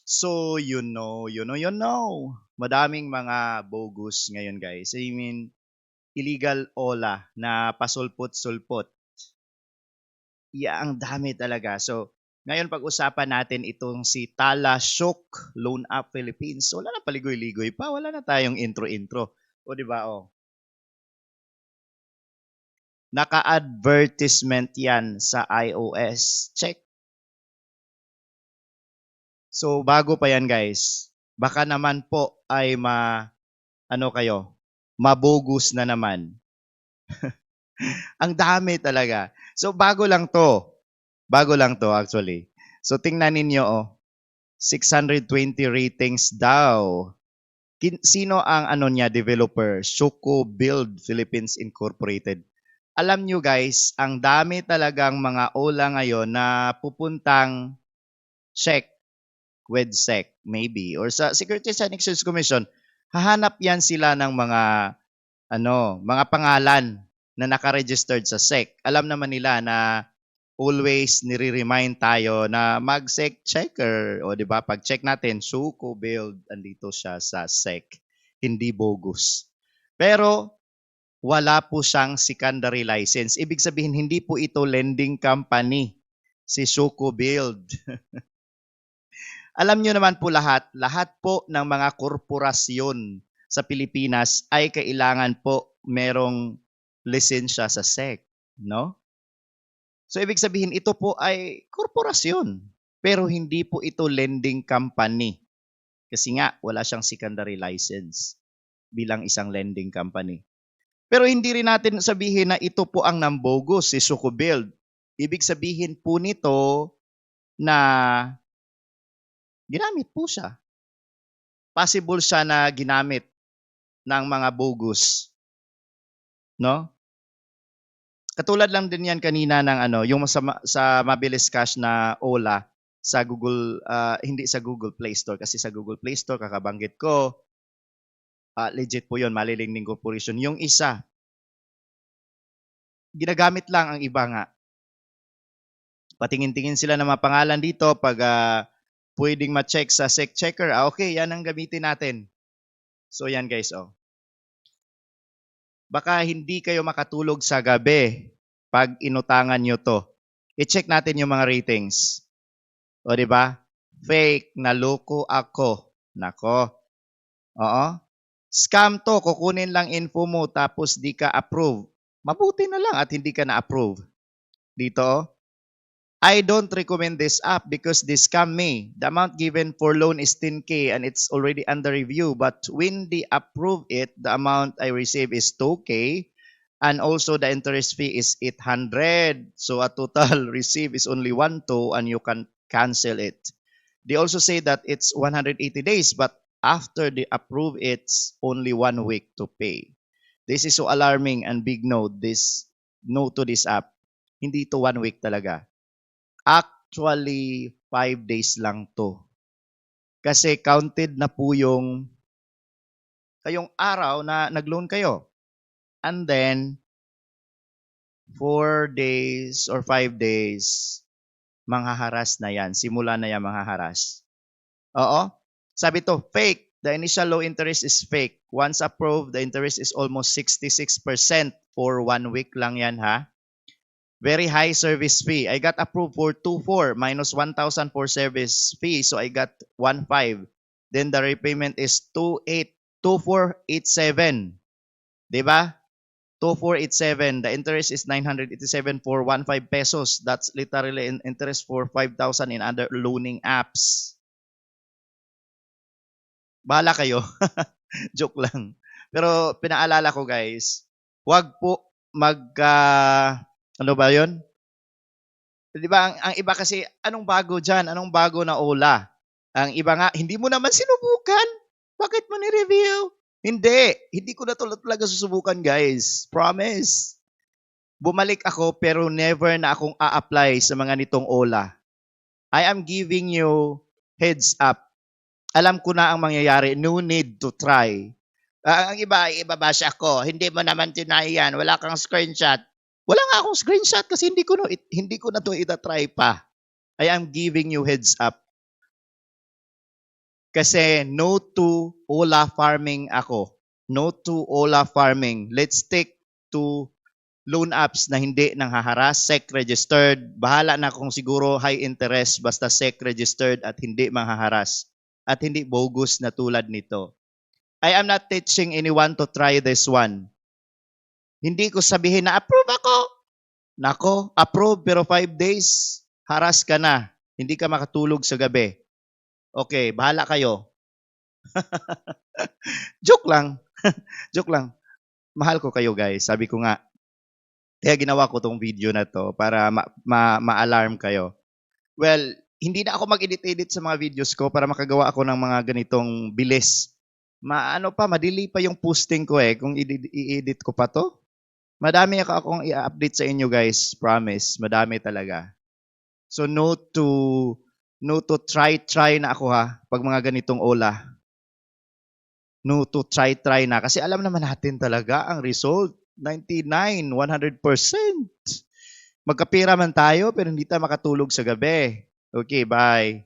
So, madaming mga bogus ngayon, guys. I mean, illegal OLA na pasulpot-sulpot. Ang dami talaga. So, ngayon pag-usapan natin itong si Tala Shook Loan App Philippines. So, wala na paligoy-ligoy pa. Wala na tayong intro-intro. O, di ba? O, naka-advertisement yan sa iOS. Check. So, bago pa yan, guys. Baka naman po ay ano kayo, mabogus na naman. Ang dami talaga. So bago lang to. Bago lang to actually. So tingnan ninyo 620 ratings daw. Sino ang ano niya developer? Shoko Build Philippines Incorporated. Alam nyo guys, ang dami talagang mga OLA ngayon na pupuntang check WEDSEC maybe or sa Securities and Exchange Commission. Hahanap yan sila ng mga pangalan na naka-registered sa SEC. Alam naman nila na always nire-remind tayo na mag-SEC checker. O di ba? Pag check natin, Suko Build, andito siya sa SEC. Hindi bogus. Pero wala po siyang secondary license. Ibig sabihin, hindi po ito lending company. Si Suko Build. Alam nyo naman po lahat po ng mga korporasyon sa Pilipinas ay kailangan po merong lisensya sa SEC, no? So ibig sabihin ito po ay korporasyon, pero hindi po ito lending company. Kasi nga wala siyang secondary license bilang isang lending company. Pero hindi rin natin sabihin na ito po ang nambogus si Sukobuild. Ibig sabihin po nito na ginamit po siya. Possible siya na ginamit ng mga bogus. No? Katulad lang din yan kanina ng yung sa Mabilis Cash na OLA sa Google, hindi sa Google Play Store. Kasi sa Google Play Store, kakabanggit ko, legit po yun, Malilingning Corporation. Yung isa, ginagamit lang ang iba nga. Patingin-tingin sila ng mga pangalan dito pag pwedeng ma-check sa SEC checker. Okay, yan ang gamitin natin. So yan guys, Baka hindi kayo makatulog sa gabi pag inutangan nyo to. I-check natin yung mga ratings. O di ba? Fake, naloko ako. Nako. Oo. Scam to, kukunin lang info mo tapos di ka approve. Mabuti na lang at hindi ka na-approve. Dito, I don't recommend this app because they scam me. The amount given for loan is 10K and it's already under review. But when they approve it, the amount I receive is 2K and also the interest fee is 800. So a total receive is only 1,2 and you can cancel it. They also say that it's 180 days but after they approve it's only 1 week to pay. This is so alarming and big note to this app. Hindi to 1 week talaga. Actually, 5 days lang to. Kasi counted na po yung kayong araw na nag-loan kayo. And then, 4 days or 5 days, manghaharas na yan. Simula na yan manghaharas. Oo. Sabi to, fake. The initial low interest is fake. Once approved, the interest is almost 66% for 1 week lang yan ha. Very high service fee. I got approved for 2,400 minus 1,000 for service fee. So I got 1,500. Then the repayment is 2,487. Diba? 2,487. The interest is 987 for 1,500 pesos. That's literally interest for 5,000 in other loaning apps. Bahala kayo. Joke lang. Pero pinaalala ko guys, wag po ano ba 'yon? 'Di ba ang iba kasi anong bago diyan? Anong bago na OLA? Ang iba nga hindi mo naman sinubukan. Bakit mo ni-review? Hindi ko na talaga susubukan, guys. Promise. Bumalik ako pero never na akong a-apply sa mga nitong OLA. I am giving you heads up. Alam ko na ang mangyayari. No need to try. Ang iba, ibabash ako. Hindi mo naman tinayan. Wala kang screenshot. Wala nga akong screenshot kasi hindi ko na to ita-try pa. I am giving you heads up. Kasi no to Ola farming ako. No to Ola farming. Let's stick to loan apps na hindi nang haharas, SEC registered. Bahala na kung siguro high interest basta SEC registered at hindi manghaharas at hindi bogus na tulad nito. I am not teaching anyone to try this one. Hindi ko sabihin na approve ako. Nako, approve pero 5 days, haras ka na. Hindi ka makatulog sa gabi. Okay, bahala kayo. Joke lang. Joke lang. Mahal ko kayo guys. Sabi ko nga, kaya ginawa ko tong video na to para ma-alarm kayo. Well, hindi na ako mag-edit-edit sa mga videos ko para makagawa ako ng mga ganitong bilis. Madili pa yung posting ko kung i-edit ko pa to. Madami akong i-update sa inyo guys, promise. Madami talaga. So no to try na ako pag mga ganitong Ola. No to try na kasi alam naman natin talaga ang result. 99, 100%. Magkapira man tayo pero hindi tayo makatulog sa gabi. Okay, bye.